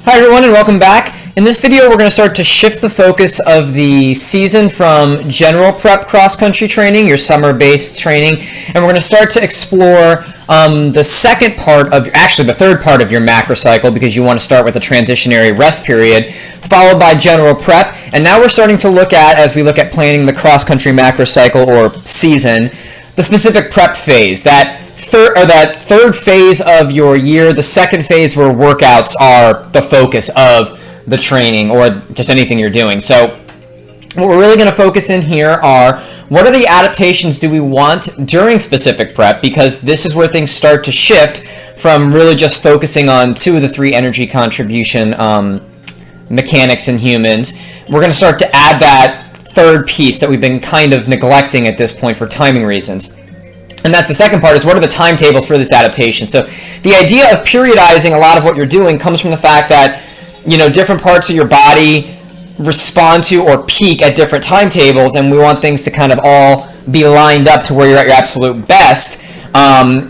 Hi everyone and welcome back. In this video we're going to start to shift the focus of the season from general prep cross-country training, your summer-based training, and we're going to start to explore the second part of, actually the third part of your macrocycle, because you want to start with a transitionary rest period, followed by general prep. And now we're starting to look at, as we look at planning the cross-country macrocycle or season, the specific prep phase, that third phase of your year, the second phase where workouts are the focus of the training or just anything you're doing. So what we're really going to focus in here are, what are the adaptations do we want during specific prep, because this is where things start to shift from really just focusing on 2 of the 3 energy contribution mechanics in humans. We're going to start to add that third piece that we've been kind of neglecting at this point for timing reasons. And that's the second part, is what are the timetables for this adaptation? So the idea of periodizing a lot of what you're doing comes from the fact that, you know, different parts of your body respond to or peak at different timetables, and we want things to kind of all be lined up to where you're at your absolute best.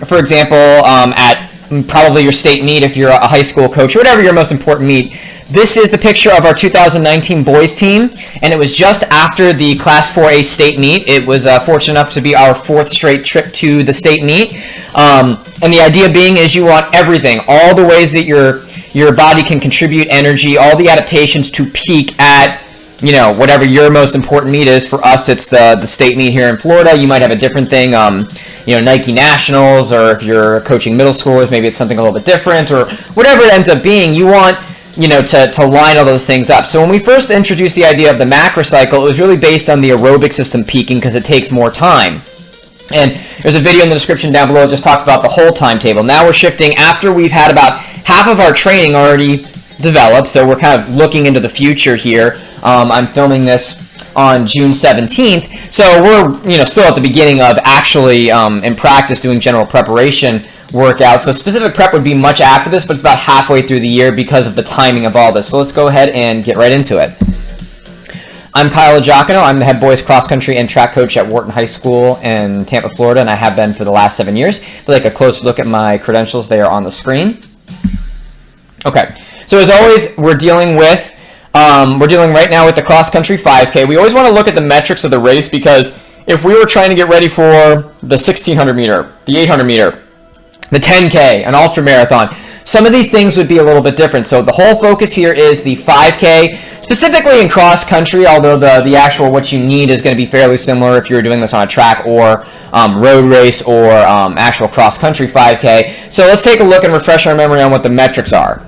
For example, at probably your state meet, if you're a high school coach or whatever your most important meet, this is the picture of our 2019 boys team, and it was just after the Class 4A state meet. It was fortunate enough to be our 4th straight trip to the state meet. And the idea being is you want everything, all the ways that your body can contribute energy, all the adaptations to peak at, you know, whatever your most important meet is. For us, it's the state meet here in Florida. You might have a different thing, you know, Nike Nationals, or if you're coaching middle schoolers, maybe it's something a little bit different, or whatever it ends up being. You want, you know, to line all those things up. So when we first introduced the idea of the macrocycle, it was really based on the aerobic system peaking because it takes more time. And there's a video in the description down below that just talks about the whole timetable. Now we're shifting after we've had about half of our training already developed, so we're kind of looking into the future here. I'm filming this on June 17th, so we're, you know, still at the beginning of actually in practice doing general preparation workout. So specific prep would be much after this, but it's about halfway through the year because of the timing of all this. So let's go ahead and get right into it. I'm Kyle Giacono. I'm the head boys cross country and track coach at Wharton High School in Tampa, Florida, and I have been for the last 7 years. If you'd like a closer look at my credentials, they are on the screen. Okay, so as always, we're dealing right now with the cross country 5K. We always want to look at the metrics of the race, because if we were trying to get ready for the 1600 meter, the 800 meter, the 10K, an ultra marathon, some of these things would be a little bit different. So the whole focus here is the 5K, specifically in cross country, although the actual what you need is going to be fairly similar if you're doing this on a track or road race or actual cross country 5K. So let's take a look and refresh our memory on what the metrics are.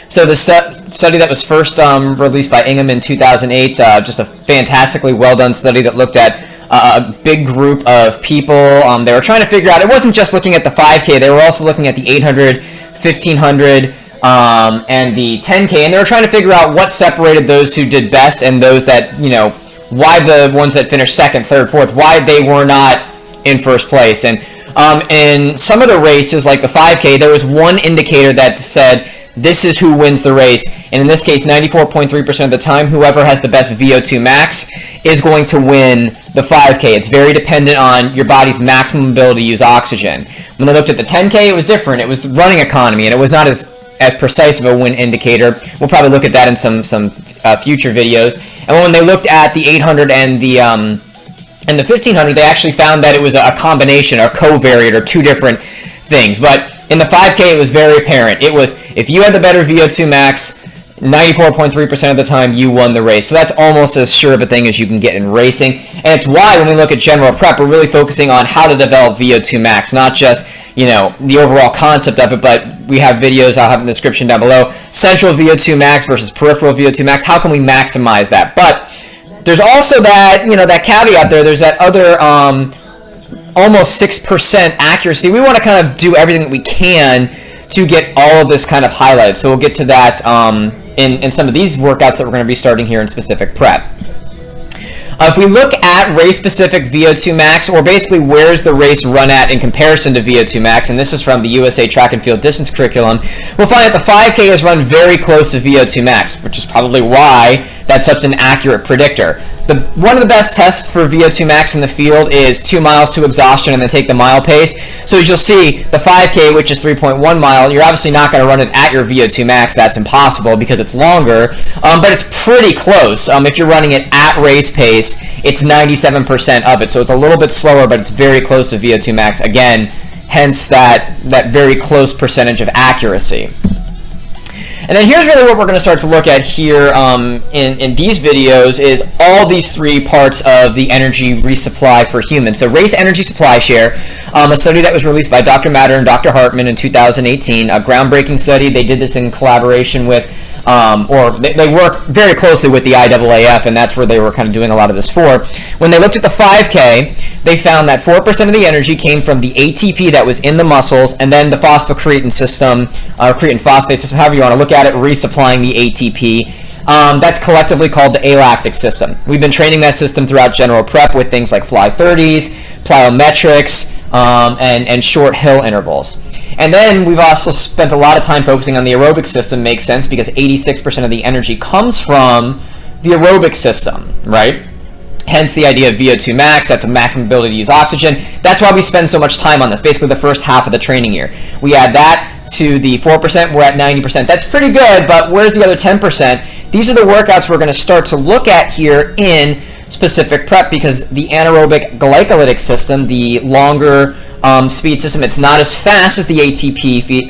So the study that was first released by Ingham in 2008, just a fantastically well done study that looked at a big group of people. They were trying to figure out, it wasn't just looking at the 5K, they were also looking at the 800, 1500, and the 10K, and they were trying to figure out what separated those who did best and those that, you know, why the ones that finished second, third, fourth, why they were not in first place. And in some of the races, like the 5K, there was one indicator that said, this is who wins the race, and in this case, 94.3% of the time, whoever has the best VO2 max is going to win the 5K. It's very dependent on your body's maximum ability to use oxygen. When they looked at the 10K, it was different. It was running economy, and it was not as precise of a win indicator. We'll probably look at that in some future videos. And when they looked at the 800 and the 1500, they actually found that it was a combination, a covariate, or 2 different things. But in the 5K, it was very apparent. It was, if you had the better VO2 max, 94.3% of the time, you won the race. So that's almost as sure of a thing as you can get in racing. And it's why when we look at general prep, we're really focusing on how to develop VO2 max, not just, you know, the overall concept of it, but we have videos I'll have in the description down below. Central VO2 max versus peripheral VO2 max. How can we maximize that? But there's also that, you know, that caveat there. There's that other almost 6% accuracy. We want to kind of do everything that we can to get all of this kind of highlighted. So we'll get to that in some of these workouts that we're going to be starting here in specific prep. If we look at race-specific VO2 max, or basically where's the race run at in comparison to VO2 max, and this is from the USA Track and Field Distance Curriculum, we'll find that the 5K is run very close to VO2 max, which is probably why that's such an accurate predictor. One of the best tests for VO2 max in the field is 2 miles to exhaustion and then take the mile pace. So as you'll see, the 5K, which is 3.1 mile, you're obviously not going to run it at your VO2 max. That's impossible because it's longer, but it's pretty close. If you're running it at race pace, it's 97% of it. So it's a little bit slower, but it's very close to VO2 max. Again, hence that very close percentage of accuracy. And then here's really what we're going to start to look at here in these videos is all these three parts of the energy resupply for humans. So race energy supply share, a study that was released by Dr. Matter and Dr. Hartman in 2018, a groundbreaking study. They did this in collaboration with, they work very closely with the IAAF, and that's where they were kind of doing a lot of this for. When they looked at the 5K, they found that 4% of the energy came from the ATP that was in the muscles, and then the phosphocreatine system, creatine phosphate system, however you want to look at it, resupplying the ATP. That's collectively called the Alactic System. We've been training that system throughout general prep with things like fly 30s, plyometrics, and short hill intervals. And then we've also spent a lot of time focusing on the aerobic system. Makes sense because 86% of the energy comes from the aerobic system, right? Hence the idea of VO2 max. That's a maximum ability to use oxygen. That's why we spend so much time on this, basically the first half of the training year. We add that to the 4%, we're at 90%. That's pretty good, but where's the other 10%? These are the workouts we're going to start to look at here in specific prep because the anaerobic glycolytic system, the longer speed system, it's not as fast as the ATP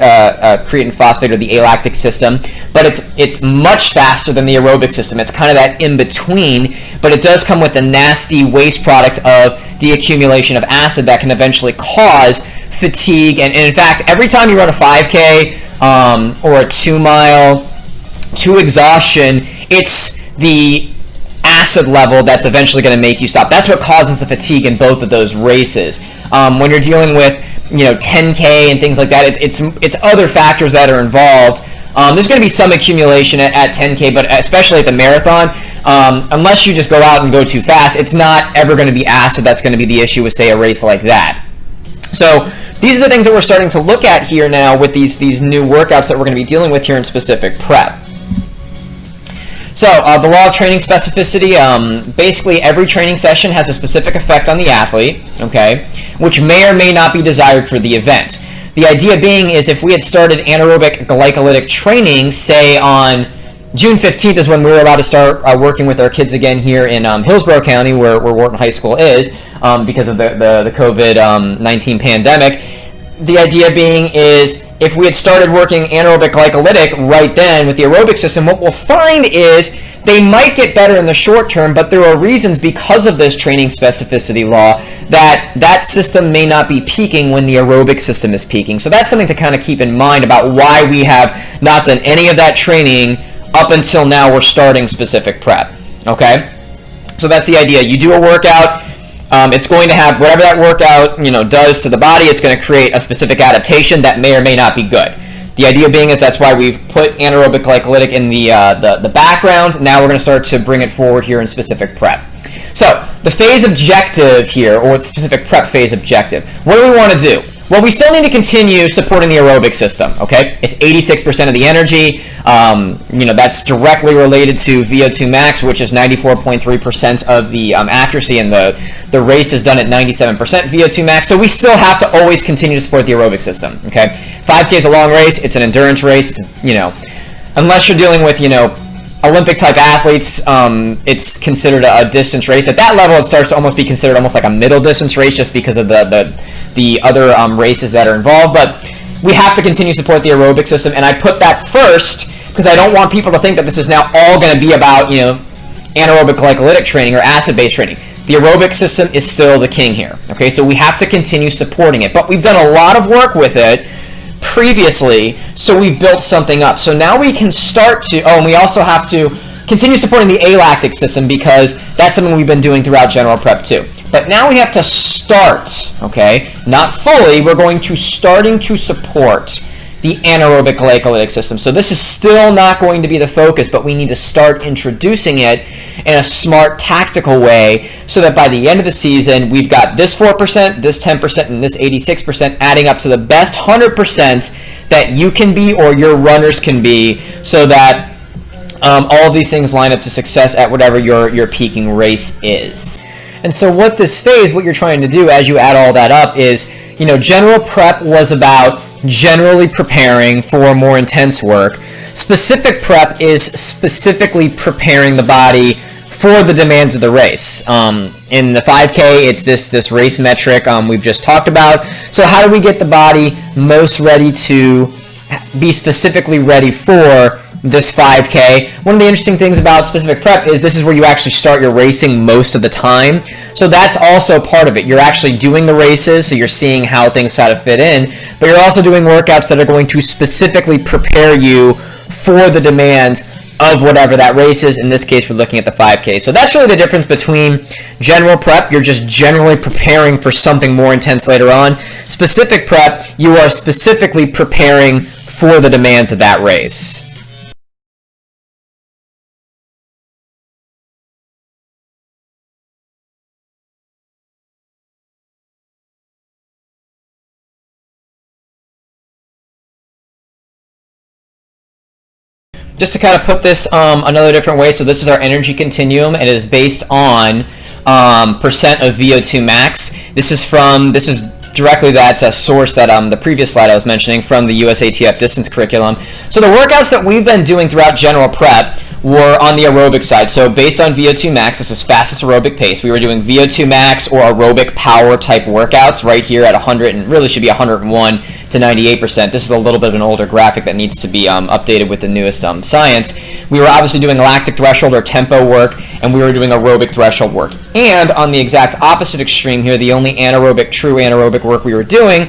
creatine phosphate or the alactic system, but it's much faster than the aerobic system. It's kind of that in between, but it does come with a nasty waste product of the accumulation of acid that can eventually cause fatigue. And in fact, every time you run a 5K or a 2 mile to exhaustion, it's the acid level that's eventually going to make you stop. That's what causes the fatigue in both of those races. When you're dealing with 10K and things like that, it's other factors that are involved. There's going to be some accumulation at 10K, but especially at the marathon, unless you just go out and go too fast, it's not ever going to be acid that's going to be the issue with, say, a race like that. So these are the things that we're starting to look at here now with these new workouts that we're going to be dealing with here in specific prep. So the law of training specificity, basically every training session has a specific effect on the athlete, okay, which may or may not be desired for the event. The idea being is if we had started anaerobic glycolytic training, say on June 15th is when we were allowed to start working with our kids again here in Hillsborough County, where Wharton High School is, because of the COVID-19 pandemic. The idea being is if we had started working anaerobic glycolytic right then with the aerobic system, what we'll find is they might get better in the short term, but there are reasons because of this training specificity law that system may not be peaking when the aerobic system is peaking. So that's something to kind of keep in mind about why we have not done any of that training up until now. We're starting specific prep, okay? So that's the idea. You do a workout. It's going to have whatever that workout does to the body. It's going to create a specific adaptation that may or may not be good. The idea being is that's why we've put anaerobic glycolytic in the background. Now we're going to start to bring it forward here in specific prep. So the phase objective here, or the specific prep phase objective, what do we want to do? Well, we still need to continue supporting the aerobic system, okay? It's 86% of the energy. That's directly related to VO2 max, which is 94.3% of the accuracy, and the race is done at 97% VO2 max. So we still have to always continue to support the aerobic system, okay? 5K is a long race. It's an endurance race. Unless you're dealing with, Olympic-type athletes, it's considered a distance race. At that level, it starts to almost be considered almost like a middle distance race just because of the other races that are involved. But we have to continue to support the aerobic system, and I put that first because I don't want people to think that this is now all going to be about, anaerobic glycolytic training or acid-based training. The aerobic system is still the king here, okay? So we have to continue supporting it. But we've done a lot of work with it previously, so we've built something up. So now we can start to, and we also have to continue supporting the alactic system because that's something we've been doing throughout general prep too. But now we have to start, okay, not fully, we're going to starting to support the anaerobic glycolytic system. So this is still not going to be the focus, but we need to start introducing it in a smart, tactical way so that by the end of the season, we've got this 4%, this 10%, and this 86% adding up to the best 100% that you can be or your runners can be, so that all of these things line up to success at whatever your peaking race is. And so what this phase, what you're trying to do as you add all that up is, general prep was about generally preparing for more intense work. Specific prep is specifically preparing the body for the demands of the race. In the 5K, it's this race metric we've just talked about. So how do we get the body most ready to be specifically ready for this 5K? One of the interesting things about specific prep is this is where you actually start your racing most of the time. So that's also part of it. You're actually doing the races, so you're seeing how things sort of fit in, but you're also doing workouts that are going to specifically prepare you for the demands of whatever that race is. In this case, we're looking at the 5K. So that's really the difference between general prep. You're just generally preparing for something more intense later on. Specific prep, you are specifically preparing for the demands of that race. Just to kind of put this another different way, so this is our energy continuum, and it is based on percent of VO2 max. This is directly that source that the previous slide I was mentioning from the USATF distance curriculum. So the workouts that we've been doing throughout general prep were on the aerobic side. So based on VO2 max, this is fastest aerobic pace. We were doing VO2 max or aerobic power type workouts right here at 100, and really should be 101 to 98%. This is a little bit of an older graphic that needs to be updated with the newest science. We were obviously doing lactic threshold or tempo work, and we were doing aerobic threshold work. And on the exact opposite extreme here, the only true anaerobic work we were doing,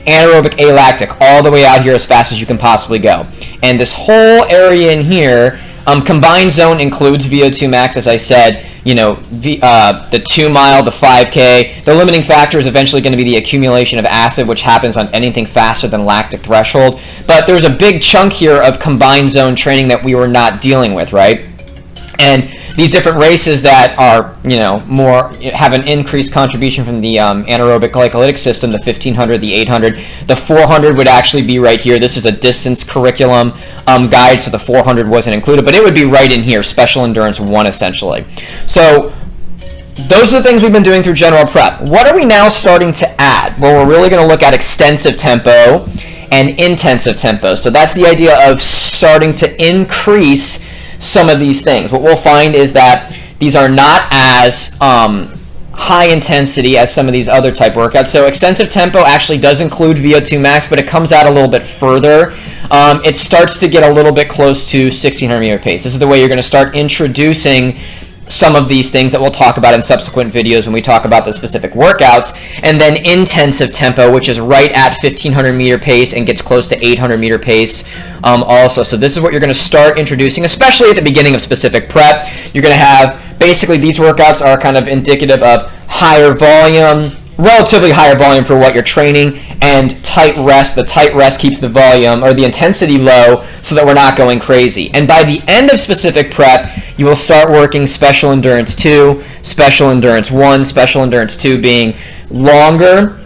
anaerobic alactic, all the way out here as fast as you can possibly go. And this whole area in here, combined zone includes VO2 max, as I said, the 2 mile, the 5K. The limiting factor is eventually going to be the accumulation of acid, which happens on anything faster than lactic threshold. But there's a big chunk here of combined zone training that we were not dealing with, right? And these different races that are, have an increased contribution from the anaerobic glycolic system, the 1500, the 800, the 400 would actually be right here. This is a distance curriculum guide, so the 400 wasn't included, but it would be right in here, special endurance 1 essentially. So those are the things we've been doing through general prep. What are we now starting to add? Well, we're really going to look at extensive tempo and intensive tempo. So that's the idea of starting to increase some of these things. What we'll find is that these are not as high intensity as some of these other type workouts. So extensive tempo actually does include VO2 max, but it comes out a little bit further. It starts to get a little bit close to 1600 meter pace. This is the way you're going to start introducing some of these things that we'll talk about in subsequent videos when we talk about the specific workouts. And then intensive tempo, which is right at 1500 meter pace and gets close to 800 meter pace also. So this is what you're going to start introducing, especially at the beginning of specific prep. You're going to have, basically these workouts are kind of indicative of higher volume, relatively higher volume for what you're training, and tight rest. The tight rest keeps the volume or the intensity low so that we're not going crazy. And by the end of specific prep, you will start working special endurance 2, special endurance 1, special endurance 2 being longer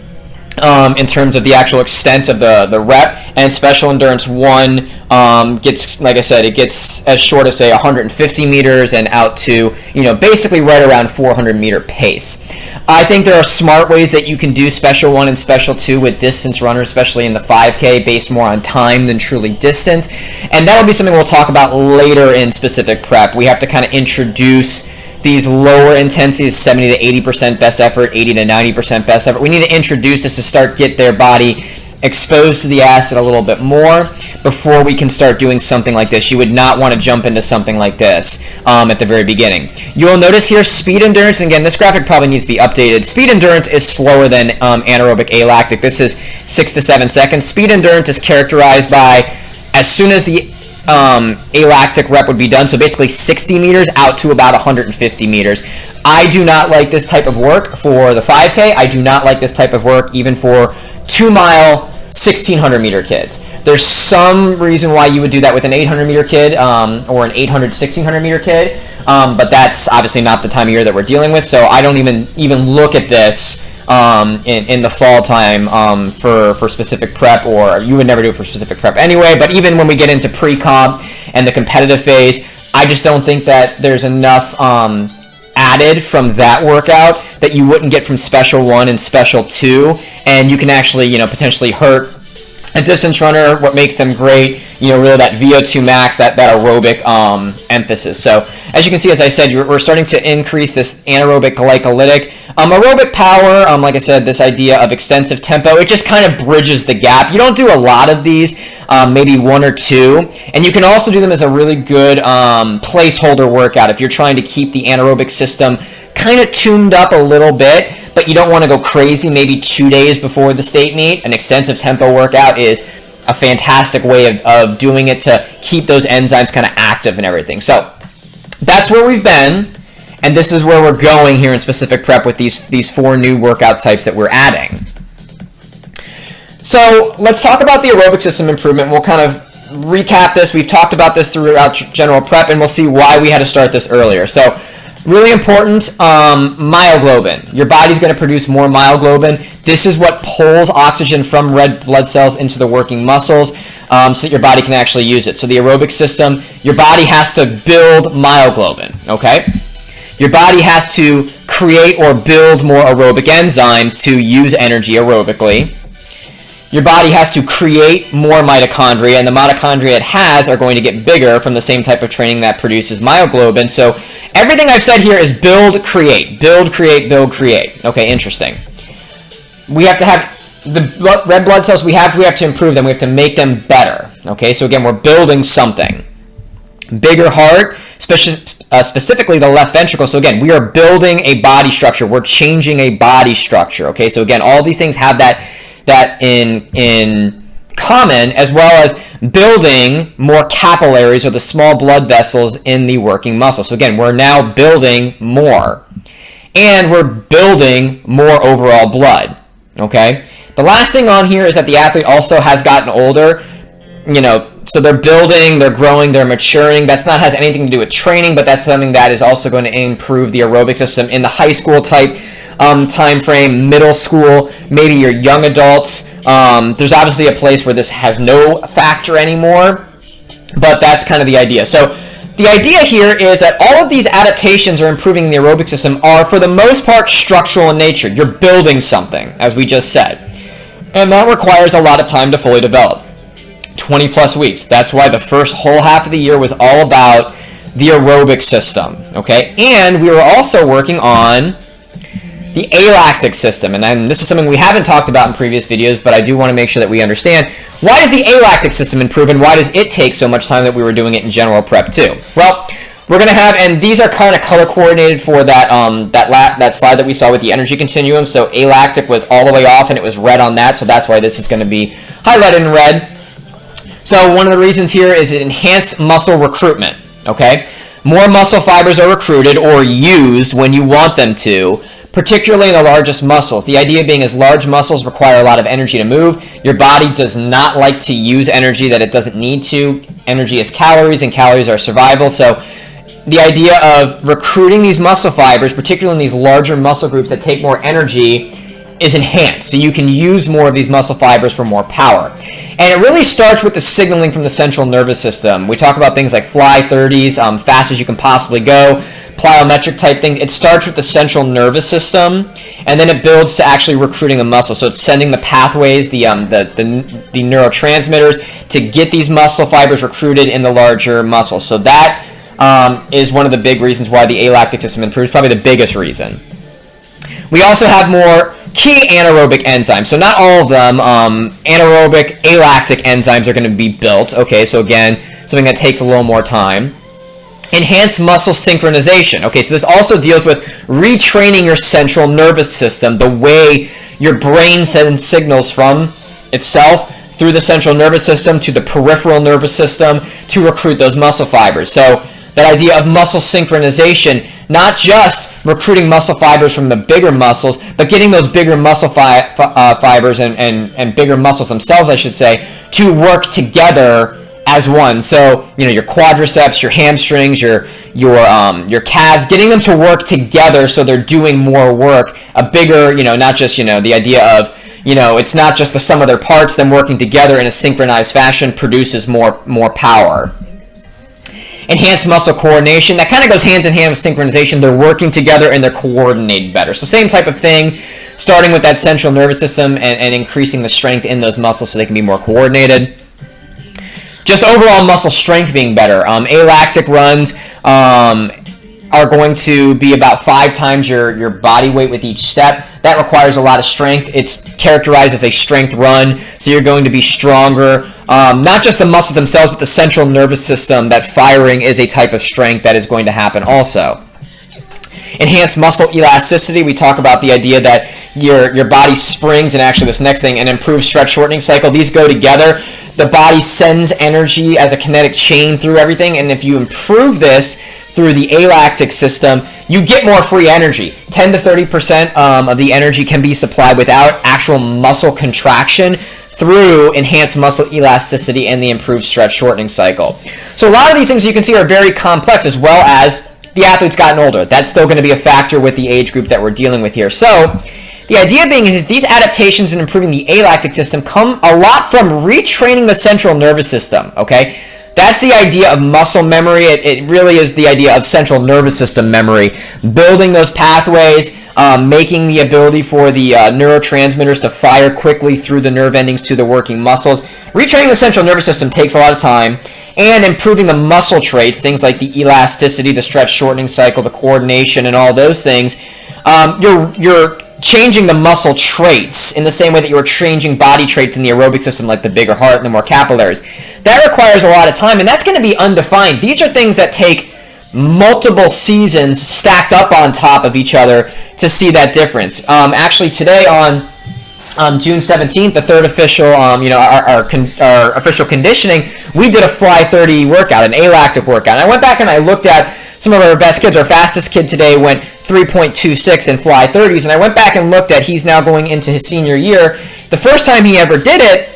in terms of the actual extent of the rep, and special endurance 1 gets, like I said, it gets as short as say 150 meters and out to, basically right around 400 meter pace. I think there are smart ways that you can do special 1 and special 2 with distance runners, especially in the 5K, based more on time than truly distance, and that'll be something we'll talk about later in specific prep. We have to kind of introduce these lower intensities, 70 to 80% best effort, 80 to 90% best effort. We need to introduce this to start get their body exposed to the acid a little bit more before we can start doing something like this. You would not want to jump into something like this at the very beginning. You'll notice here speed endurance, and again, this graphic probably needs to be updated. Speed endurance is slower than anaerobic alactic. This is 6 to 7 seconds. Speed endurance is characterized by as soon as the alactic rep would be done, so basically 60 meters out to about 150 meters. I do not like this type of work for the 5K. I do not like this type of work even for 2 mile 1600 meter kids. There's some reason why you would do that with an 800 meter kid or an 800 1600 meter kid, but that's obviously not the time of year that we're dealing with, so I don't even look at this in the fall time for specific prep, or you would never do it for specific prep anyway. But even when we get into pre-comp and the competitive phase, I just don't think that there's enough added from that workout that you wouldn't get from Special 1 and Special 2, and you can actually, potentially hurt a distance runner. What makes them great, really that VO2 max, that aerobic emphasis. So as you can see, as I said, we're starting to increase this anaerobic glycolytic. Aerobic power, like I said, this idea of extensive tempo, it just kind of bridges the gap. You don't do a lot of these, maybe 1 or 2, and you can also do them as a really good placeholder workout if you're trying to keep the anaerobic system kind of tuned up a little bit, but you don't want to go crazy maybe 2 days before the state meet. An extensive tempo workout is a fantastic way of doing it to keep those enzymes kind of active and everything. So that's where we've been, and this is where we're going here in specific prep with these 4 new workout types that we're adding. So let's talk about the aerobic system improvement. We'll kind of recap this. We've talked about this throughout general prep, and we'll see why we had to start this earlier. So really important, myoglobin. Your body's going to produce more myoglobin. This is what pulls oxygen from red blood cells into the working muscles so that your body can actually use it. So the aerobic system, your body has to build myoglobin, okay? Your body has to create or build more aerobic enzymes to use energy aerobically. Your body has to create more mitochondria, and the mitochondria it has are going to get bigger from the same type of training that produces myoglobin. So everything I've said here is build, create, build, create, build, create. Okay, interesting. We have to have the red blood cells we have to improve them. We have to make them better. Okay, so again, we're building something. Bigger heart, specifically the left ventricle. So again, we are building a body structure. We're changing a body structure. Okay, so again, all these things have that in common, as well as building more capillaries, or the small blood vessels in the working muscle. So again, we're now building more, and we're building more overall blood. Okay, the last thing on here is that the athlete also has gotten older. So they're building, they're growing, they're maturing. That's not has anything to do with training, but that's something that is also going to improve the aerobic system in the high school type time frame, middle school, maybe your young adults. There's obviously a place where this has no factor anymore, but that's kind of the idea. So the idea here is that all of these adaptations are improving the aerobic system are, for the most part, structural in nature. You're building something, as we just said, and that requires a lot of time to fully develop. 20 plus weeks. That's why the first whole half of the year was all about the aerobic system, okay? And we were also working on the alactic system, and then this is something we haven't talked about in previous videos, but I do want to make sure that we understand, why does the alactic system improve, and why does it take so much time that we were doing it in general prep too? Well, we're going to have, and these are kind of color coordinated for that that slide that we saw with the energy continuum. So alactic was all the way off and it was red on that, so that's why this is going to be highlighted in red. So one of the reasons here is enhanced muscle recruitment, okay? More muscle fibers are recruited or used when you want them to, particularly in the largest muscles. The idea being is large muscles require a lot of energy to move. Your body does not like to use energy that it doesn't need to. Energy is calories, and calories are survival. So the idea of recruiting these muscle fibers, particularly in these larger muscle groups that take more energy, is enhanced. So you can use more of these muscle fibers for more power. And it really starts with the signaling from the central nervous system. We talk about things like fly 30s, fast as you can possibly go, plyometric type thing. It starts with the central nervous system, and then it builds to actually recruiting the muscle. So it's sending the pathways, the neurotransmitters to get these muscle fibers recruited in the larger muscles. So that is one of the big reasons why the alactic system improves, probably the biggest reason. We also have more key anaerobic enzymes. So not all of them, anaerobic, alactic enzymes are going to be built. Okay, so again, something that takes a little more time. Enhanced muscle synchronization. Okay, so this also deals with retraining your central nervous system, the way your brain sends signals from itself through the central nervous system to the peripheral nervous system to recruit those muscle fibers. So that idea of muscle synchronization, not just recruiting muscle fibers from the bigger muscles, but getting those bigger muscle fibers and bigger muscles themselves, I should say, to work together as one. So, your quadriceps, your hamstrings, your calves, getting them to work together so they're doing more work, a bigger, not just, the idea of, it's not just the sum of their parts, them working together in a synchronized fashion produces more power. enhanced muscle coordination. That kind of goes hand in hand with synchronization. They're working together and they're coordinated better. So same type of thing, starting with that central nervous system and increasing the strength in those muscles so they can be more coordinated. Just overall muscle strength being better. Alactic runs are going to be about 5 times your body weight with each step. That requires a lot of strength. It's characterized as a strength run, so you're going to be stronger. Not just the muscles themselves, but the central nervous system. That firing is a type of strength that is going to happen also. Enhanced muscle elasticity. We talk about the idea that your body springs, and actually this next thing, an improved stretch shortening cycle. These go together. The body sends energy as a kinetic chain through everything, and if you improve this through the Alactic system, you get more free energy. 10 to 30% of the energy can be supplied without actual muscle contraction through enhanced muscle elasticity and the improved stretch shortening cycle. So a lot of these things you can see are very complex, as well as the athlete's gotten older. That's still going to be a factor with the age group that we're dealing with here. So the idea being is these adaptations in improving the Alactic system come a lot from retraining the central nervous system, okay? That's the idea of muscle memory. It really is the idea of central nervous system memory. Building those pathways, making the ability for the neurotransmitters to fire quickly through the nerve endings to the working muscles. Retraining the central nervous system takes a lot of time. And improving the muscle traits, things like the elasticity, the stretch shortening cycle, the coordination, and all those things. You're changing the muscle traits in the same way that you were changing body traits in the aerobic system, like the bigger heart and the more capillaries. That requires a lot of time, and that's going to be undefined. These are things that take multiple seasons stacked up on top of each other to see that difference. Actually, today on June 17th, the third official, our official conditioning, we did a Fly 30 workout, an Alactic workout. And I went back and I looked at some of our best kids. Our fastest kid today went 3.26 in Fly 30s, and I went back and looked at, he's now going into his senior year. The first time he ever did it,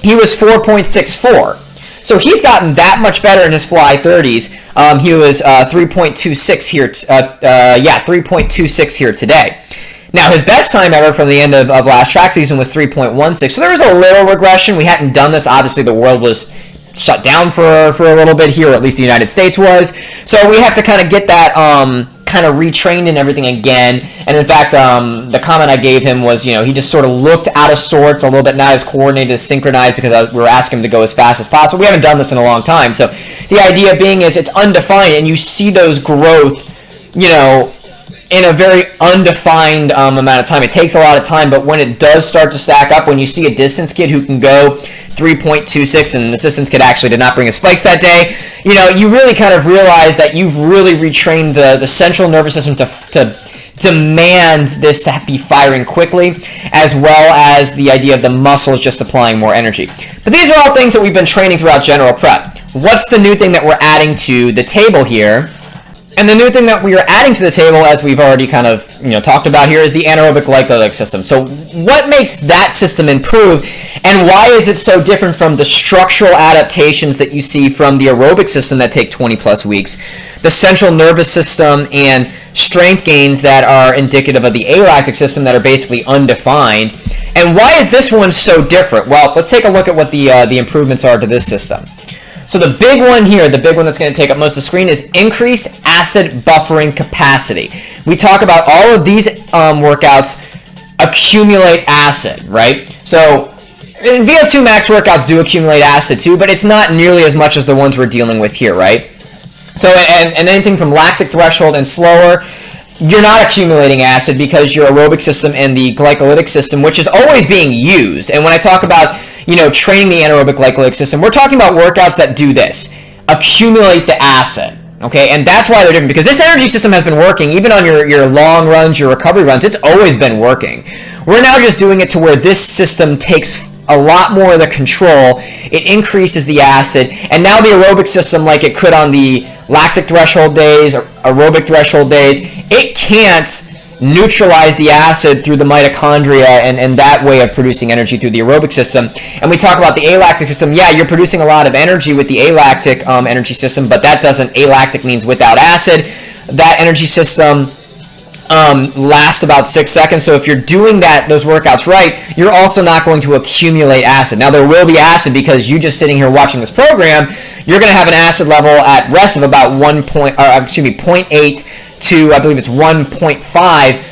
he was 4.64. So he's gotten that much better in his Fly 30s. He was 3.26 here. 3.26 here today. Now, his best time ever from the end of last track season was 3.16. So there was a little regression. We hadn't done this. Obviously, the world was shut down for a little bit here, or at least the United States was. So we have to kind of get that kind of retrained and everything again. And in fact, the comment I gave him was, he just sort of looked out of sorts, a little bit not as coordinated, as synchronized, because we were asking him to go as fast as possible. We haven't done this in a long time. So the idea being is it's undefined, and you see those growth, in a very undefined amount of time. It takes a lot of time, but when it does start to stack up, when you see a distance kid who can go 3.26, and the systems kid actually did not bring his spikes that day, you really kind of realize that you've really retrained the central nervous system to demand this to be firing quickly, as well as the idea of the muscles just applying more energy. But these are all things that we've been training throughout general prep. What's the new thing that we're adding to the table here? And the new thing that we are adding to the table, as we've already kind of talked about here, is the anaerobic glycolic system. So what makes that system improve, and why is it so different from the structural adaptations that you see from the aerobic system that take 20 plus weeks, the central nervous system, and strength gains that are indicative of the Alactic system that are basically undefined? And why is this one so different? Well, let's take a look at what the improvements are to this system. So the big one here, the big one that's going to take up most of the screen, is increased acid buffering capacity. We talk about all of these workouts accumulate acid, right? So VO2 max workouts do accumulate acid too, but it's not nearly as much as the ones we're dealing with here, right? So and anything from lactic threshold and slower, you're not accumulating acid because your aerobic system and the glycolytic system, which is always being used. And when I talk about training the anaerobic glycolytic system, we're talking about workouts that do this, accumulate the acid, okay? And that's why they're different, because this energy system has been working, even on your long runs, your recovery runs, it's always been working. We're now just doing it to where this system takes a lot more of the control, it increases the acid, and now the aerobic system, like it could on the lactic threshold days, or aerobic threshold days, it can't neutralize the acid through the mitochondria and that way of producing energy through the aerobic system. And we talk about the alactic system. Yeah, you're producing a lot of energy with the alactic energy system, but that doesn't, alactic means without acid. That energy system last about 6 seconds. So if you're doing those workouts right, you're also not going to accumulate acid. Now there will be acid because you just sitting here watching this program, you're going to have an acid level at rest of about 0.8 to, I believe it's 1.5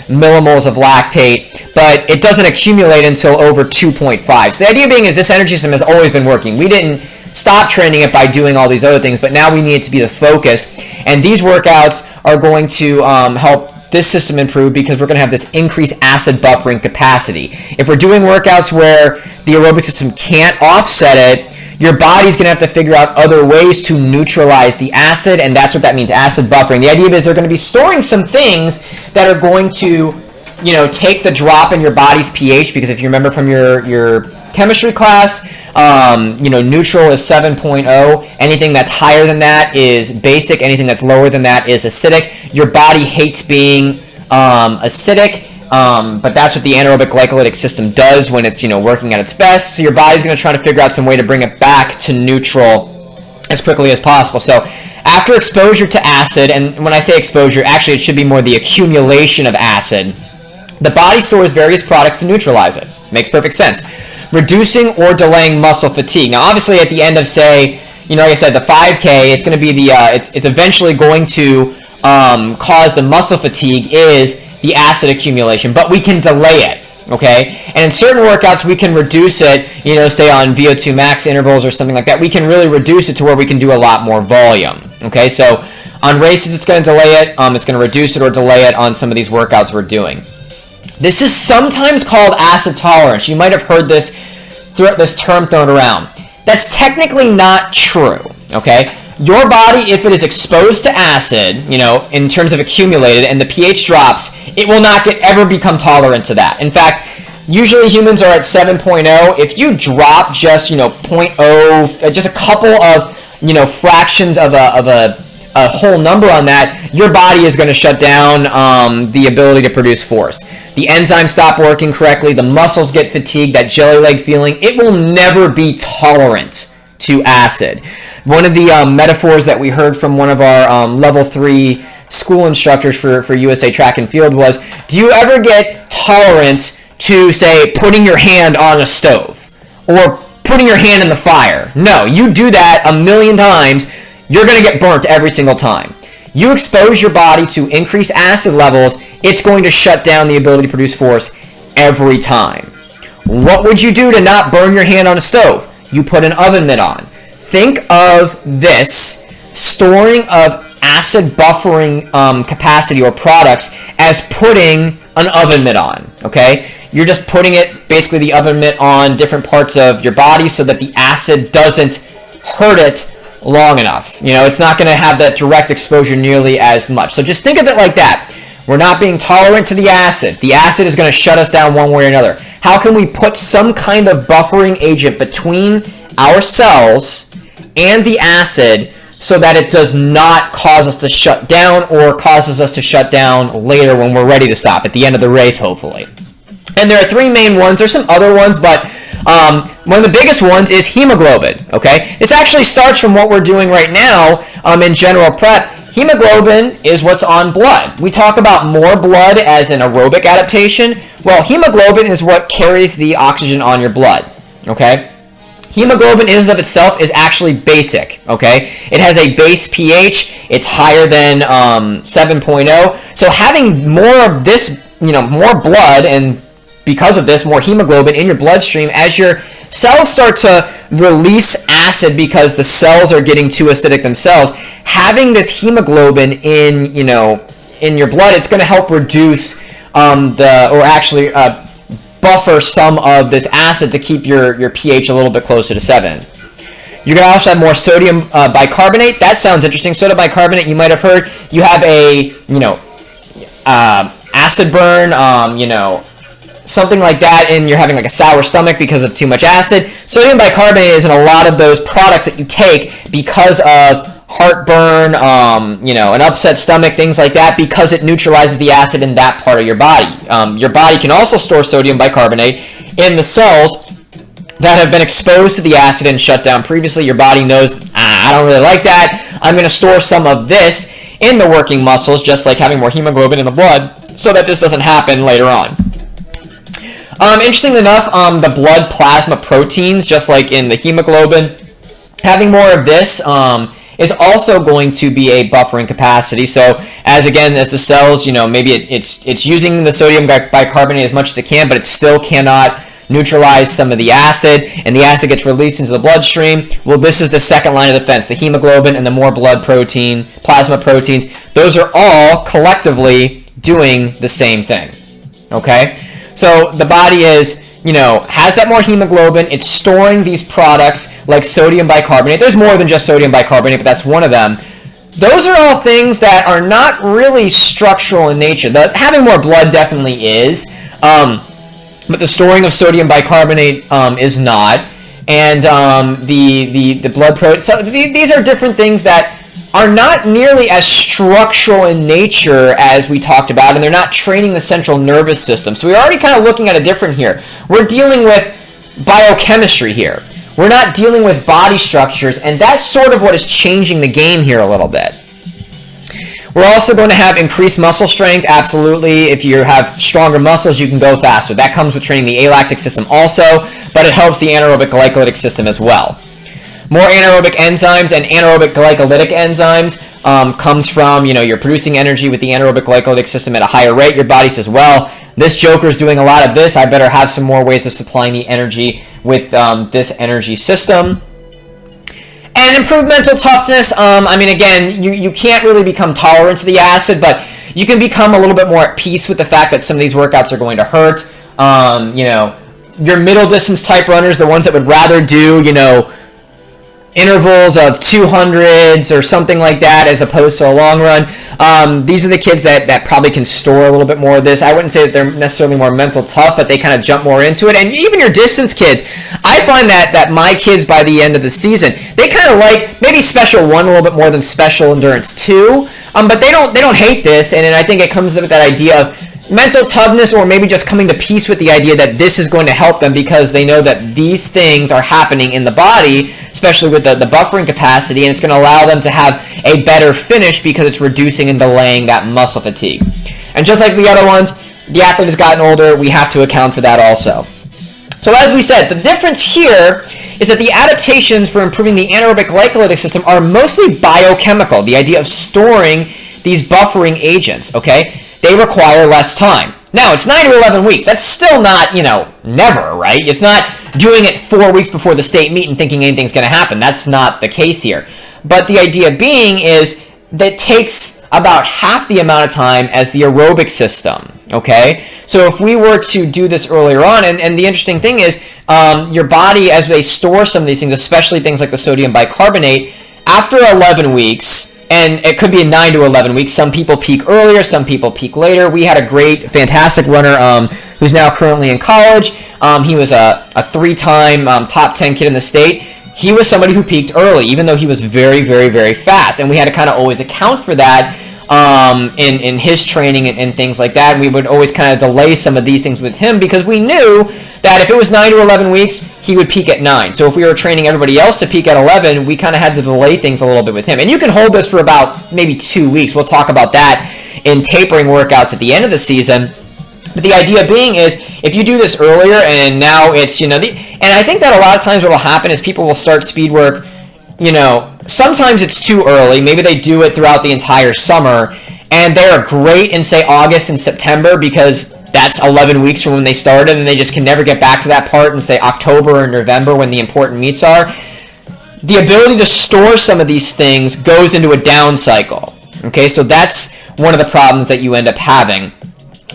millimoles of lactate, but it doesn't accumulate until over 2.5. So the idea being is this energy system has always been working. We didn't stop training it by doing all these other things, but now we need it to be the focus. And these workouts are going to help this system improve because we're going to have this increased acid buffering capacity. If we're doing workouts where the aerobic system can't offset it, your body's going to have to figure out other ways to neutralize the acid, and that's what that means, acid buffering. The idea is they're going to be storing some things that are going to, take the drop in your body's pH, because if you remember from your chemistry class, neutral is 7.0. Anything that's higher than that is basic. Anything that's lower than that is acidic. Your body hates being acidic. But that's what the anaerobic glycolic system does when it's working at its best. So your body's going to try to figure out some way to bring it back to neutral as quickly as possible. So after exposure to acid, and when I say exposure, actually it should be more the accumulation of acid, the body stores various products to neutralize it. Makes perfect sense. Reducing or delaying muscle fatigue. Now obviously at the end of, say, like I said, the 5K, it's going to be it's eventually going to cause the muscle fatigue is the acid accumulation, but we can delay it, okay? And in certain workouts, we can reduce it, say on VO2 max intervals or something like that. We can really reduce it to where we can do a lot more volume, okay? So on races, it's going to delay it. It's going to reduce it or delay it on some of these workouts we're doing. This is sometimes called acid tolerance. You might have heard this term thrown around. That's technically not true, okay? Your body, if it is exposed to acid, in terms of accumulated, and the pH drops, it will not ever become tolerant to that. In fact, usually humans are at 7.0. If you drop just, 0.0, just a couple of, fractions of a whole number on that, your body is going to shut down the ability to produce force. The enzymes stop working correctly. The muscles get fatigued, that jelly leg feeling. It will never be tolerant to acid. One of the metaphors that we heard from one of our level 3 school instructors for USA Track and Field was, do you ever get tolerant to, say, putting your hand on a stove or putting your hand in the fire? No, you do that a million times, you're going to get burnt every single time. You expose your body to increased acid levels, it's going to shut down the ability to produce force every time. What would you do to not burn your hand on a stove? You put an oven mitt on. Think of this storing of acid buffering capacity or products as putting an oven mitt on, okay? You're just putting it, basically the oven mitt, on different parts of your body so that the acid doesn't hurt it long enough. It's not going to have that direct exposure nearly as much. So just think of it like that. We're not being tolerant to the acid. The acid is going to shut us down one way or another. How can we put some kind of buffering agent between our cells and the acid so that it does not cause us to shut down or causes us to shut down later when we're ready to stop, at the end of the race, hopefully? And there are 3 main ones. There's some other ones, but one of the biggest ones is hemoglobin, okay? This actually starts from what we're doing right now in general prep. Hemoglobin is what's on blood. We talk about more blood as an aerobic adaptation. Well, hemoglobin is what carries the oxygen on your blood, okay? Hemoglobin in and of itself is actually basic, okay? It has a base pH. It's higher than 7.0. So having more of this, more blood, and because of this, more hemoglobin in your bloodstream, as your cells start to release acid because the cells are getting too acidic themselves, having this hemoglobin in your blood, it's going to help reduce buffer some of this acid to keep your pH a little bit closer to 7. You're going to also have more sodium bicarbonate. That sounds interesting. Sodium bicarbonate, you might have heard. You have a, acid burn, something like that, and you're having like a sour stomach because of too much acid. Sodium bicarbonate is in a lot of those products that you take because of heartburn, an upset stomach, things like that, because it neutralizes the acid in that part of your body. Your body can also store sodium bicarbonate in the cells that have been exposed to the acid and shut down previously. Your body knows, I don't really like that. I'm going to store some of this in the working muscles, just like having more hemoglobin in the blood, so that this doesn't happen later on. Interesting enough, the blood plasma proteins, just like in the hemoglobin, having more of this is also going to be a buffering capacity. So as the cells, maybe it's using the sodium bicarbonate as much as it can, but it still cannot neutralize some of the acid, and the acid gets released into the bloodstream. Well, this is the second line of defense, the hemoglobin and the more blood protein, plasma proteins. Those are all collectively doing the same thing, okay? So the body is, has that more hemoglobin. It's storing these products like sodium bicarbonate. There's more than just sodium bicarbonate, but that's one of them. Those are all things that are not really structural in nature. Having more blood definitely is, but the storing of sodium bicarbonate is not. And the blood protein. So these are different things that are not nearly as structural in nature as we talked about, and they're not training the central nervous system. So we're already kind of looking at a different here. We're dealing with biochemistry here. We're not dealing with body structures, and that's sort of what is changing the game here a little bit. We're also going to have increased muscle strength, absolutely. If you have stronger muscles, you can go faster. That comes with training the alactic system also, but it helps the anaerobic glycolytic system as well. More anaerobic enzymes and anaerobic glycolytic enzymes comes from, you're producing energy with the anaerobic glycolytic system at a higher rate. Your body says, well, this joker's doing a lot of this. I better have some more ways of supplying the energy with this energy system. And improved mental toughness. Again, you can't really become tolerant to the acid, but you can become a little bit more at peace with the fact that some of these workouts are going to hurt. Your middle distance type runners, the ones that would rather do, intervals of 200s or something like that as opposed to a long run. These are the kids that probably can store a little bit more of this. I wouldn't say that they're necessarily more mental tough, but they kind of jump more into it. And even your distance kids, I find that my kids by the end of the season, they kind of like maybe Special 1 a little bit more than Special Endurance 2, but they don't hate this, and I think it comes with that idea of mental toughness, or maybe just coming to peace with the idea that this is going to help them because they know that these things are happening in the body, especially with the buffering capacity, and it's going to allow them to have a better finish because it's reducing and delaying that muscle fatigue. And just like the other ones, the athlete has gotten older, we have to account for that also. So as we said, the difference here is that the adaptations for improving the anaerobic glycolytic system are mostly biochemical, the idea of storing these buffering agents, okay? They require less time. Now, it's 9 to 11 weeks. That's still not, never, right? It's not doing it 4 weeks before the state meet and thinking anything's going to happen. That's not the case here. But the idea being is that it takes about half the amount of time as the aerobic system, okay? So if we were to do this earlier on, and the interesting thing is your body, as they store some of these things, especially things like the sodium bicarbonate, after 11 weeks, and it could be 9 to 11 weeks. Some people peak earlier, some people peak later. We had a great, fantastic runner who's now currently in college. He was a 3-time top 10 kid in the state. He was somebody who peaked early, even though he was very, very, very fast. And we had to kind of always account for that in his training and things like that. And we would always kind of delay some of these things with him because we knew that if it was 9 to 11 weeks, he would peak at 9. So if we were training everybody else to peak at 11, we kind of had to delay things a little bit with him. And you can hold this for about maybe 2 weeks. We'll talk about that in tapering workouts at the end of the season. But the idea being is, if you do this earlier and now it's, and I think that a lot of times what will happen is people will start speed work, sometimes it's too early. Maybe they do it throughout the entire summer, and they're great in, say, August and September because that's 11 weeks from when they started, and they just can never get back to that part in, say, October or November when the important meets are. The ability to store some of these things goes into a down cycle. Okay, so that's one of the problems that you end up having.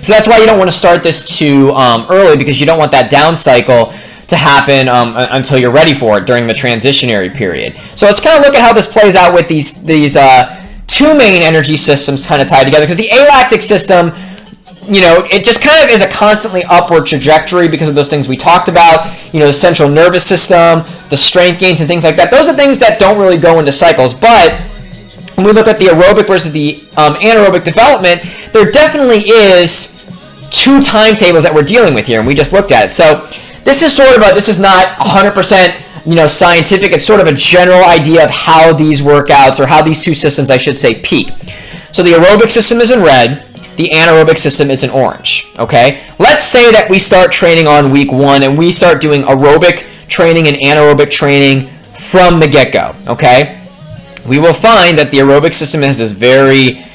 So that's why you don't want to start this too early, because you don't want that down cycle to happen until you're ready for it during the transitionary period. So let's kind of look at how this plays out with these two main energy systems kind of tied together, because the alactic system, it just kind of is a constantly upward trajectory because of those things we talked about, the central nervous system, the strength gains and things like that. Those are things that don't really go into cycles, but when we look at the aerobic versus the anaerobic development, there definitely is two timetables that we're dealing with here, and we just looked at it. So this is this is not 100% scientific. It's sort of a general idea of how these workouts, or how these two systems, I should say, peak. So the aerobic system is in red. the anaerobic system is in orange, okay? Let's say that we start training on week 1 and we start doing aerobic training and anaerobic training from the get-go, okay? We will find that the aerobic system has this very,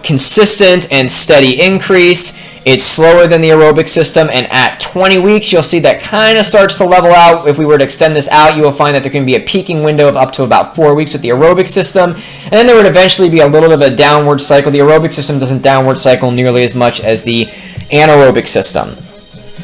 consistent and steady increase. It's slower than the aerobic system, and at 20 weeks, you'll see that kind of starts to level out. If we were to extend this out, you will find that there can be a peaking window of up to about 4 weeks with the aerobic system, and then there would eventually be a little bit of a downward cycle. The aerobic system doesn't downward cycle nearly as much as the anaerobic system.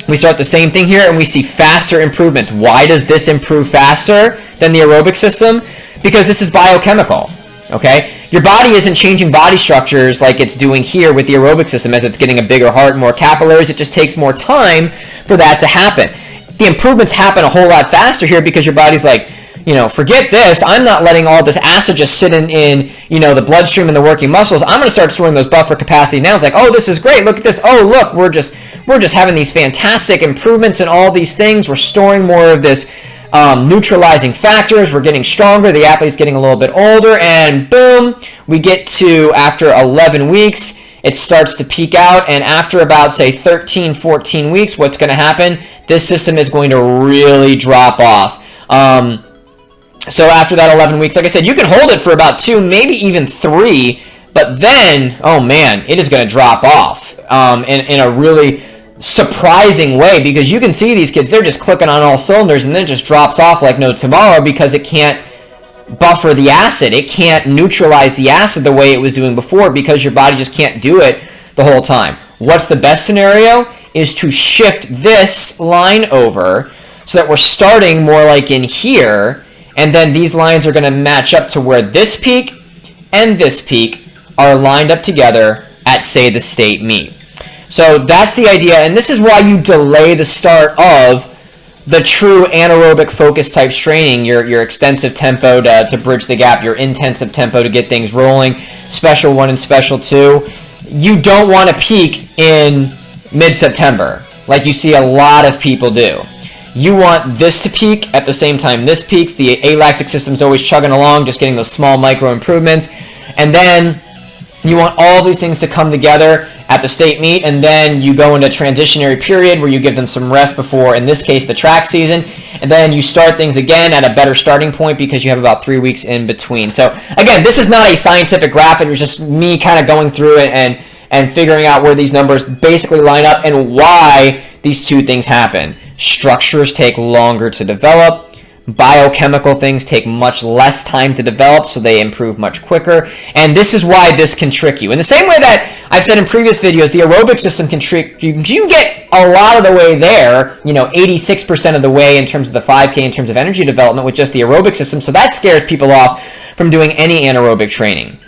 We start the same thing here, and we see faster improvements. Why does this improve faster than the aerobic system? Because this is biochemical, okay? Your body isn't changing body structures like it's doing here with the aerobic system as it's getting a bigger heart and more capillaries. It just takes more time for that to happen. The improvements happen a whole lot faster here because your body's like, forget this. I'm not letting all this acid just sit in the bloodstream and the working muscles. I'm going to start storing those buffer capacity now. It's like, oh, this is great. Look at this. Oh, look, we're just having these fantastic improvements in all these things. We're storing more of this neutralizing factors. We're getting stronger. The athlete's getting a little bit older, and boom, we get to, after 11 weeks, it starts to peak out, and after about, say, 13, 14 weeks, what's going to happen? This system is going to really drop off. So after that 11 weeks, like I said, you can hold it for about 2, maybe even 3, but then, oh man, it is going to drop off in a really surprising way, because you can see these kids, they're just clicking on all cylinders, and then it just drops off like no tomorrow because it can't buffer the acid. It can't neutralize the acid the way it was doing before because your body just can't do it the whole time. What's the best scenario? Is to shift this line over so that we're starting more like in here, and then these lines are going to match up to where this peak and this peak are lined up together at, say, the state meet. So that's the idea, and this is why you delay the start of the true anaerobic focus type training, your extensive tempo to bridge the gap, your intensive tempo to get things rolling, special 1 and special 2. You don't want to peak in mid-September like you see a lot of people do. You want this to peak at the same time this peaks. The alactic system is always chugging along, just getting those small micro improvements, and then you want all these things to come together at the state meet, and then you go into a transitionary period where you give them some rest before, in this case, the track season, and then you start things again at a better starting point because you have about 3 weeks in between. So again, this is not a scientific graph. It was just me kind of going through it and figuring out where these numbers basically line up and why these two things happen. Structures take longer to develop. Biochemical things take much less time to develop, so they improve much quicker. And this is why this can trick you. In the same way that I've said in previous videos, the aerobic system can trick you. You can get a lot of the way there, 86% of the way in terms of the 5K, in terms of energy development with just the aerobic system. So that scares people off from doing any anaerobic training.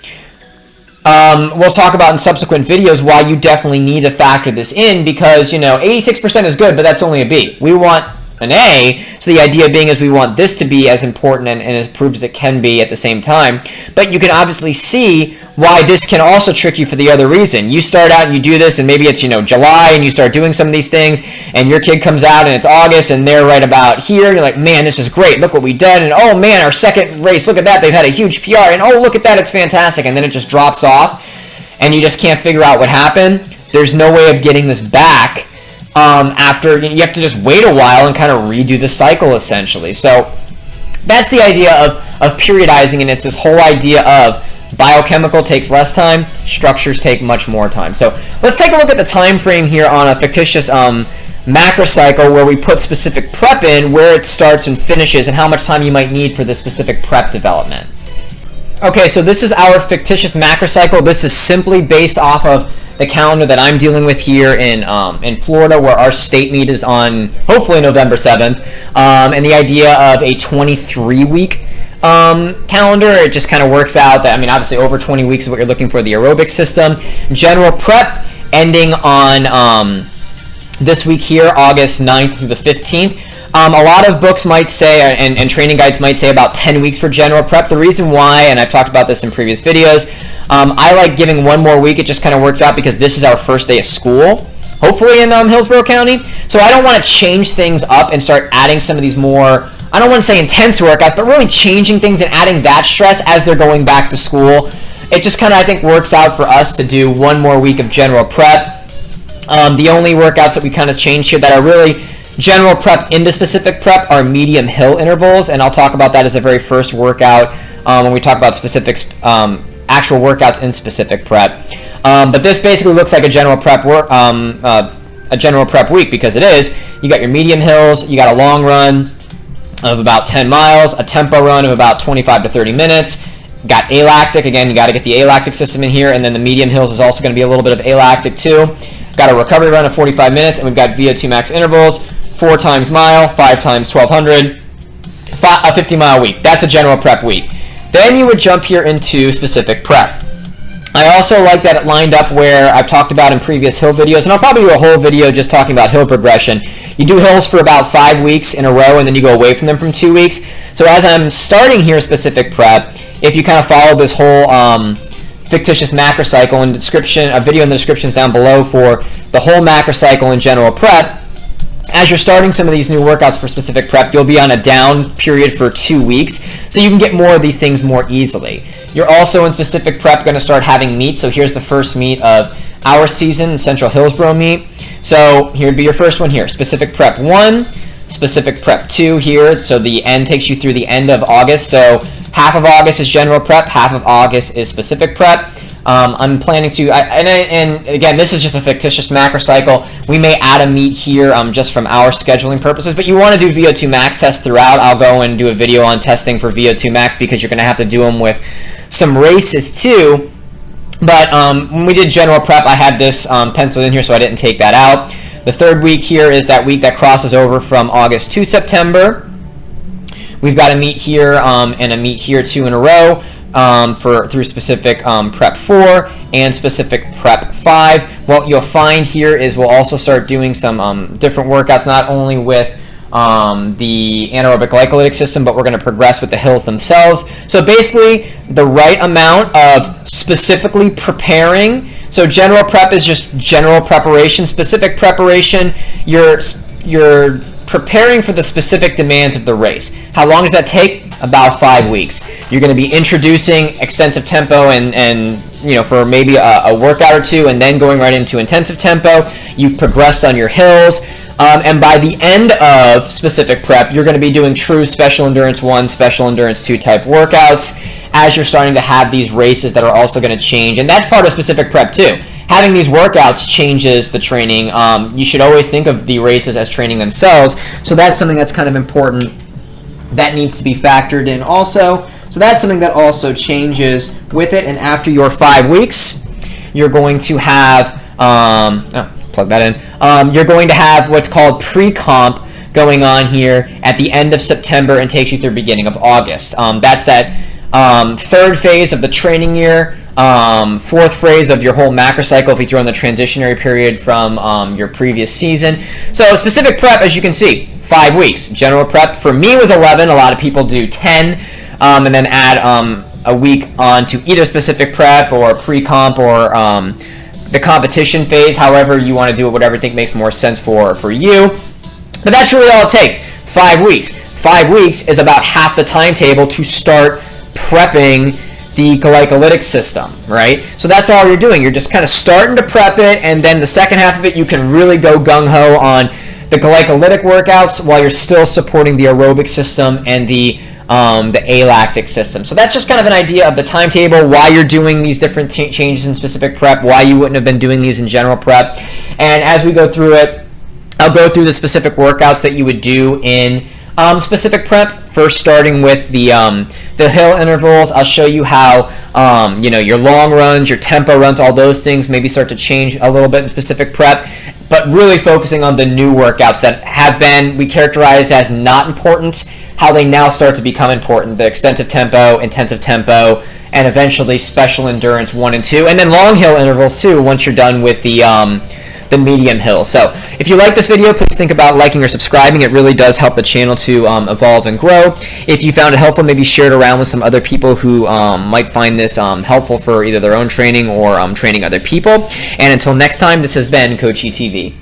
We'll talk about in subsequent videos why you definitely need to factor this in, because 86% is good, but that's only a B. We want an A, so the idea being is we want this to be as important and as proved as it can be at the same time. But you can obviously see why this can also trick you for the other reason. You start out and you do this, and maybe it's July, and you start doing some of these things, and your kid comes out and it's August, and they're right about here, and you're like, man, this is great, look what we did, and oh man, our second race, look at that, they've had a huge PR, and oh, look at that, it's fantastic, and then it just drops off, and you just can't figure out what happened. There's no way of getting this back. After you have to just wait a while and kind of redo the cycle essentially. So that's the idea of periodizing, and it's this whole idea of biochemical takes less time, structures take much more time. So let's take a look at the time frame here on a fictitious macrocycle where we put specific prep in, where it starts and finishes, and how much time you might need for the specific prep development. Okay, so this is our fictitious macrocycle. This is simply based off of the calendar that I'm dealing with here in Florida, where our state meet is on hopefully November 7th, and the idea of a 23-week calendar, it just kind of works out that, obviously over 20 weeks is what you're looking for the aerobic system. General prep ending on this week here, August 9th through the 15th. A lot of books might say, and training guides might say about 10 weeks for general prep. The reason why, and I've talked about this in previous videos, I like giving 1 more week. It just kind of works out because this is our first day of school, hopefully in Hillsborough County. So I don't want to change things up and start adding some of these more, I don't want to say intense workouts, but really changing things and adding that stress as they're going back to school. it just kind of, I think, works out for us to do one more week of general prep. The only workouts that we kind of changed here that are really general prep into specific prep are medium hill intervals, and I'll talk about that as the very first workout when we talk about specifics, actual workouts in specific prep. But this basically looks like a general prep week, because it is. You got your medium hills, you got a long run of about 10 miles, a tempo run of about 25 to 30 minutes. Got alactic, again, you got to get the Alactic System in here, and then the medium hills is also going to be a little bit of alactic too. Got a recovery run of 45 minutes, and we've got VO2 max intervals, 4 times mile, 5 times 1200, a 50-mile week. That's a general prep week. Then you would jump here into specific prep. I also like that it lined up where I've talked about in previous hill videos, and I'll probably do a whole video just talking about hill progression. You do hills for about 5 weeks in a row, and then you go away from them from 2 weeks. So as I'm starting here specific prep, if you kind of follow this whole fictitious macrocycle in the description, a video in the descriptions down below for the whole macrocycle in general prep, as you're starting some of these new workouts for specific prep, you'll be on a down period for 2 weeks, so you can get more of these things more easily. You're also in specific prep going to start having meets, so here's the first meet of our season, Central Hillsborough meet. So here'd be your first one here, specific prep 1, specific prep 2 here, so the end takes you through the end of August, so half of August is general prep, half of August is specific prep. I'm planning to, and again, this is just a fictitious macrocycle. We may add a meet here just from our scheduling purposes, but you want to do VO2 max tests throughout. I'll go and do a video on testing for VO2 max because you're going to have to do them with some races too. But when we did general prep, I had this penciled in here, so I didn't take that out. The third week here is that week that crosses over from August to September. We've got a meet here and a meet here 2 in a row. Through specific prep 4 and specific prep 5. What you'll find here is we'll also start doing some different workouts, not only with the anaerobic glycolic system, but we're going to progress with the hills themselves. So basically, the right amount of specifically preparing. So general prep is just general preparation. Specific preparation, you're preparing for the specific demands of the race. How long does that take? About 5 weeks. You're going to be introducing extensive tempo and you know, for maybe a workout or two, and then going right into intensive tempo. You've progressed on your hills, and by the end of specific prep, you're going to be doing true special endurance 1, special endurance 2 type workouts as you're starting to have these races that are also going to change, and that's part of specific prep too. Having these workouts changes the training. You should always think of the races as training themselves, so that's something that's kind of important that needs to be factored in also. So that's something that also changes with it. And after your 5 weeks, you're going to have, plug that in. You're going to have what's called pre-comp going on here at the end of September and takes you through the beginning of August. That's that third phase of the training year. Fourth phase of your whole macrocycle if you throw in the transitionary period from your previous season. So specific prep, as you can see, 5 weeks. General prep for me was 11. A lot of people do 10 and then add a week on to either specific prep or pre-comp or the competition phase, however you want to do it, whatever you think makes more sense for you. But that's really all it takes, 5 weeks. 5 weeks is about half the timetable to start prepping the glycolytic system, right? So that's all you're doing. You're just kind of starting to prep it, and then the second half of it, you can really go gung-ho on the glycolytic workouts while you're still supporting the aerobic system and the alactic system. So that's just kind of an idea of the timetable, why you're doing these different changes in specific prep, why you wouldn't have been doing these in general prep. And as we go through it, I'll go through the specific workouts that you would do in specific prep. First, starting with the hill intervals, I'll show you how you know, your long runs, your tempo runs, all those things maybe start to change a little bit in specific prep, but really focusing on the new workouts that have been, we characterize as not important, how they now start to become important, the extensive tempo, intensive tempo, and eventually special endurance 1 and 2, and then long hill intervals too once you're done with the medium hill. So if you like this video, please think about liking or subscribing. It really does help the channel to evolve and grow. If you found it helpful, maybe share it around with some other people who might find this helpful for either their own training or training other people. And until next time, this has been Coachy TV.